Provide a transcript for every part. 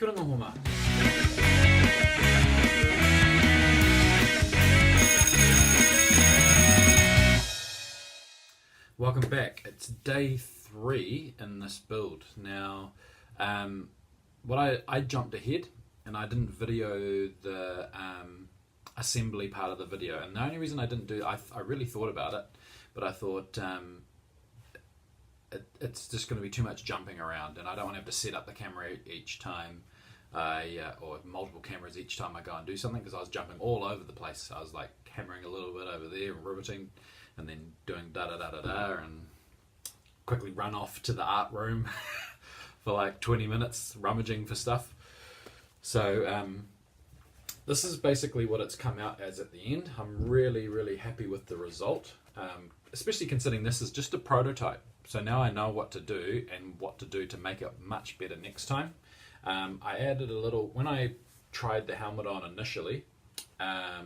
Kia ora homa. Welcome back. It's day 3 in this build. Now, I jumped ahead and I didn't video the assembly part of the video. And the only reason I didn't do, I really thought about it, but I thought it's just going to be too much jumping around, and I don't want to have to set up the camera each time, or multiple cameras each time I go and do something, because I was jumping all over the place. I was like hammering a little bit over there and riveting, and then doing da-da-da-da-da, and quickly run off to the art room for like 20 minutes rummaging for stuff. So this is basically what it's come out as at the end. I'm really happy with the result, especially considering this is just a prototype. So now I know what to do and what to do to make it much better next time. I added a little, when I tried the helmet on initially, I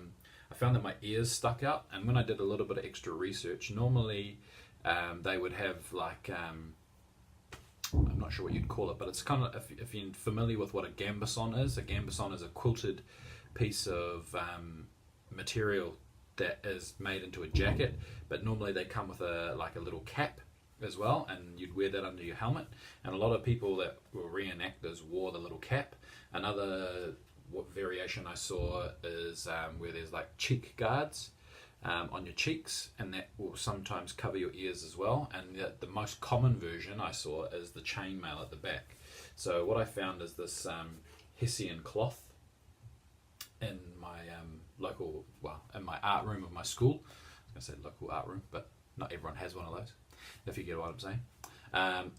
found that my ears stuck out, and when I did a little bit of extra research, normally they would have like, I'm not sure what you'd call it, but it's kind of, if you're familiar with what a gambeson is a quilted piece of material that is made into a jacket, but normally they come with a little cap as well, and you'd wear that under your helmet. And a lot of people that were reenactors wore the little cap. Another variation I saw is where there's like cheek guards on your cheeks, and that will sometimes cover your ears as well. And the most common version I saw is the chainmail at the back. So what I found is this Hessian cloth in my in my art room of my school. I was going to say local art room, but not everyone has one of those, if you get what I'm saying.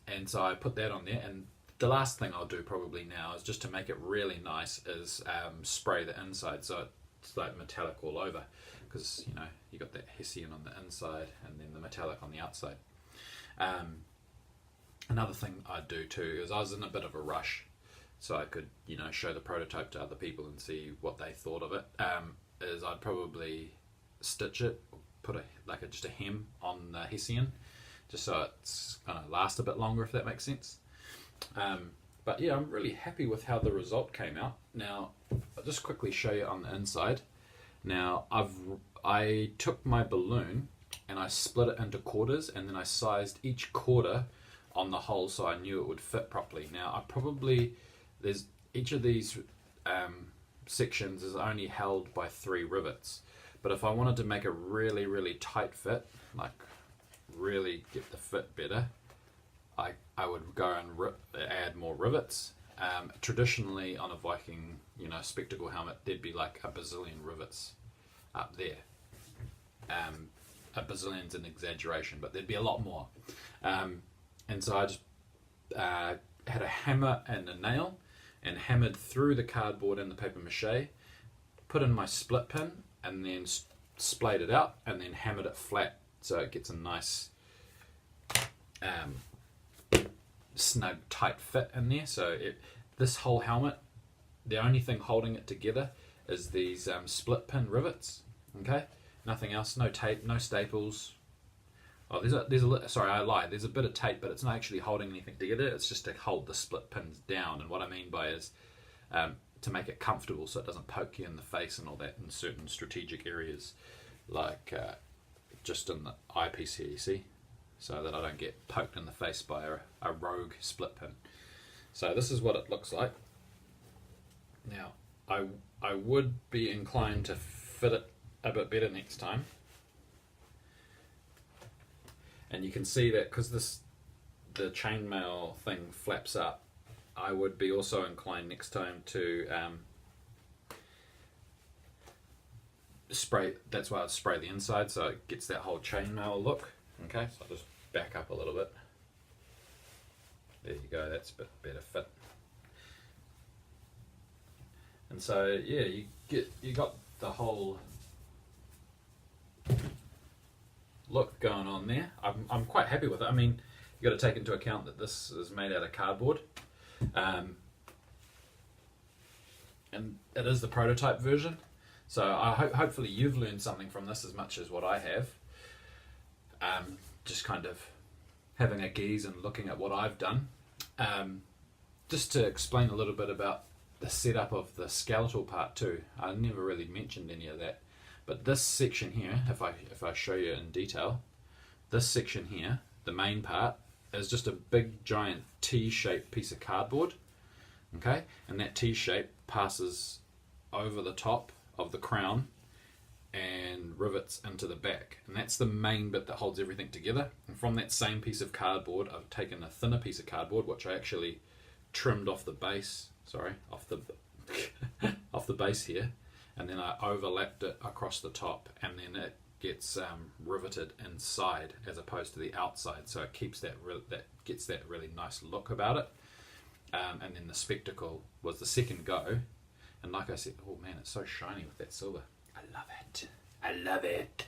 And so I put that on there, and the last thing I'll do probably now is, just to make it really nice, is spray the inside so it's like metallic all over, because you got that Hessian on the inside and then the metallic on the outside. Another thing I'd do too is, I was in a bit of a rush, so I could show the prototype to other people and see what they thought of it, is I'd probably stitch it, put just a hem on the Hessian, just so it's going to last a bit longer, if that makes sense. But yeah, I'm really happy with how the result came out. Now, I'll just quickly show you on the inside. Now, I took my balloon and I split it into quarters, and then I sized each quarter on the hole so I knew it would fit properly. Now, there's each of these sections is only held by 3 rivets. But if I wanted to make a really tight fit, like really get the fit better, I would go and add more rivets. Traditionally on a Viking, spectacle helmet, there'd be like a bazillion rivets up there. A bazillion's an exaggeration, but there'd be a lot more. And so I just had a hammer and a nail, and hammered through the cardboard and the paper mache, put in my split pin, and then splayed it out, and then hammered it flat so it gets a nice snug tight fit in there. So this whole helmet, the only thing holding it together is these split pin rivets. Okay, nothing else, no tape, no staples. Oh, sorry, I lied. There's a bit of tape, but it's not actually holding anything together. It's just to hold the split pins down. And what I mean by is to make it comfortable, so it doesn't poke you in the face and all that in certain strategic areas, like just in the eyepiece here, you see, so that I don't get poked in the face by a rogue split pin. So this is what it looks like. Now, I would be inclined to fit it a bit better next time. And you can see that because the chainmail thing flaps up, I would be also inclined next time to spray. That's why I'd spray the inside, so it gets that whole chainmail look. Okay, so I'll just back up a little bit. There you go, that's a bit better fit. And so yeah, you got the whole look going on there. I'm quite happy with it. I mean, you got to take into account that this is made out of cardboard, and it is the prototype version. So hopefully you've learned something from this as much as what I have. Just kind of having a gaze and looking at what I've done. just to explain a little bit about the setup of the skeletal part too. I never really mentioned any of that, but this section here, if I show you in detail, this section here, the main part, is just a big giant T-shaped piece of cardboard. Okay, and that T-shape passes over the top of the crown and rivets into the back, and that's the main bit that holds everything together. And from that same piece of cardboard, I've taken a thinner piece of cardboard, which I actually trimmed off the base, off the base here, and then I overlapped it across the top, and then it gets riveted inside as opposed to the outside, so it keeps that gets that really nice look about it. And then the spectacle was the second go, and like I said, oh man, it's so shiny with that silver. I love it.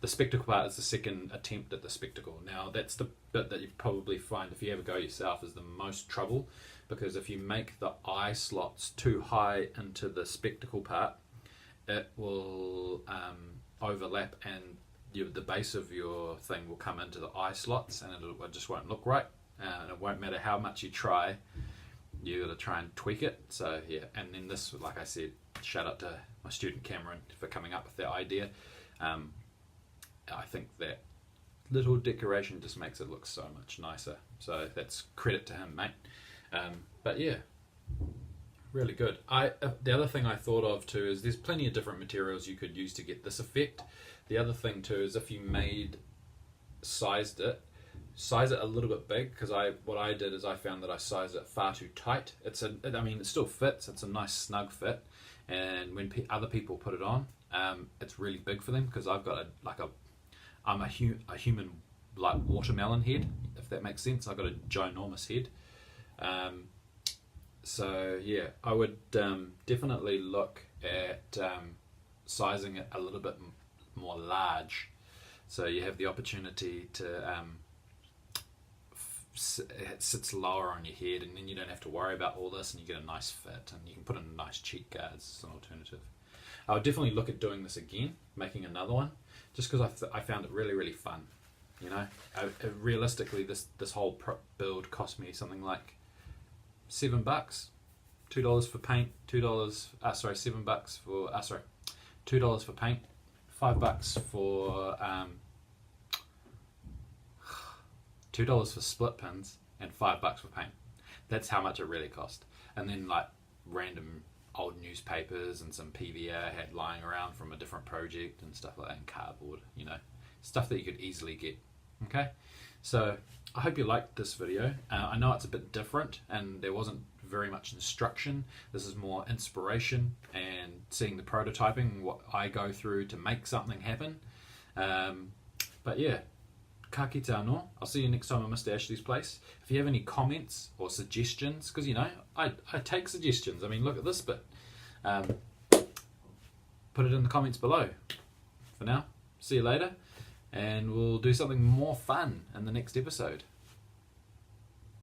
The spectacle part is the second attempt at the spectacle. Now that's the bit that you probably find, if you ever go yourself, is the most trouble, because if you make the eye slots too high into the spectacle part, it will overlap, and the base of your thing will come into the eye slots, and it just won't look right. And it won't matter how much you try, you got to try and tweak it. So yeah, and then this, like I said, shout out to my student Cameron for coming up with that idea. I think that little decoration just makes it look so much nicer. So that's credit to him, mate. But yeah, really good. The other thing I thought of too is there's plenty of different materials you could use to get this effect. The other thing too is if you size it a little bit big, because what I did is I found that I sized it far too tight. It still fits. It's a nice snug fit, and when other people put it on, it's really big for them, because I've got I'm a human like watermelon head, if that makes sense. I've got a ginormous head. So yeah, I would definitely look at sizing it a little bit more large, so you have the opportunity to it sits lower on your head, and then you don't have to worry about all this, and you get a nice fit, and you can put in nice cheek guards as an alternative. I would definitely look at doing this again, making another one, just because I found it really, really fun. You know, realistically, this whole build cost me something like $7, $2 for paint, $7 for $2 for paint, $5 for $2 for split pins, and $5 for paint. That's how much it really cost. And then like random old newspapers and some PVA I had lying around from a different project and stuff like that, and cardboard, you know, stuff that you could easily get. Okay, so I hope you liked this video. I know it's a bit different and there wasn't very much instruction. This is more inspiration and seeing the prototyping, what I go through to make something happen. But yeah, ka kite anō. I'll see you next time at Mr. Ashley's place. If you have any comments or suggestions, because you know, I take suggestions. I mean, look at this bit. Put it in the comments below. For now, see you later, and we'll do something more fun in the next episode.